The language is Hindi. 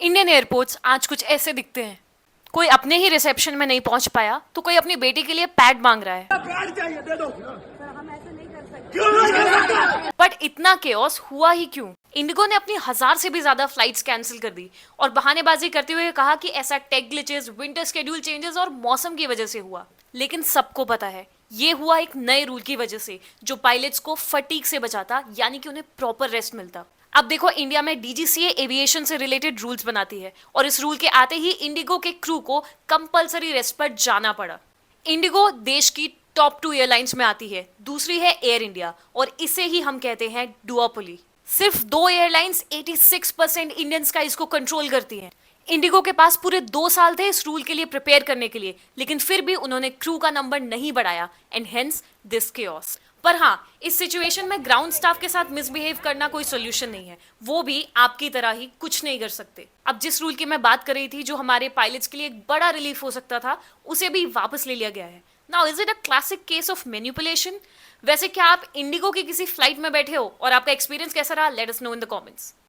इंडियन एयरपोर्ट्स आज कुछ ऐसे दिखते हैं। कोई अपने ही रिसेप्शन में नहीं पहुंच पाया तो कोई अपनी बेटी के लिए पैड मांग रहा है। बट इतना केओस हुआ ही क्यों? इंडिगो ने अपनी 1000 से भी ज्यादा फ्लाइट्स कैंसिल कर दी और बहानेबाजी करते हुए कहा कि ऐसा tech glitches, winter schedule changes और मौसम की वजह से हुआ। लेकिन सबको पता है ये हुआ एक नए रूल की वजह से जो पायलट्स को फटीग से बचाता, यानी कि उन्हें प्रॉपर रेस्ट मिलता। अब देखो, इंडिया में डीजीसीए एविएशन से रिलेटेड रूल्स बनाती है और इस रूल के आते ही इंडिगो के क्रू को कंपलसरी रेस्ट पर जाना पड़ा। इंडिगो देश की टॉप 2 एयरलाइंस में आती है, दूसरी है एयर इंडिया और इसे ही हम कहते हैं डुओपोली। सिर्फ 2 एयरलाइंस 86% इंडियन स्काईज को कंट्रोल करती हैं। इंडिगो के पास पूरे 2 साल थे इस रूल के लिए प्रिपेयर करने के लिए, लेकिन फिर भी उन्होंने क्रू का नंबर नहीं बढ़ाया एंड हेंस दिस केओस। पर हाँ, इस सिचुएशन में ग्राउंड स्टाफ के साथ मिसबिहेव करना कोई सोल्यूशन नहीं है। वो भी आपकी तरह ही कुछ नहीं कर सकते। अब जिस रूल की मैं बात कर रही थी जो हमारे पायलट्स के लिए एक बड़ा रिलीफ हो सकता था, उसे भी वापस ले लिया गया है। Now is it a classic case of manipulation? वैसे क्या आप इंडिगो की किसी फ्लाइट में बैठे हो और आपका एक्सपीरियंस कैसा रहा? Let us know in the comments.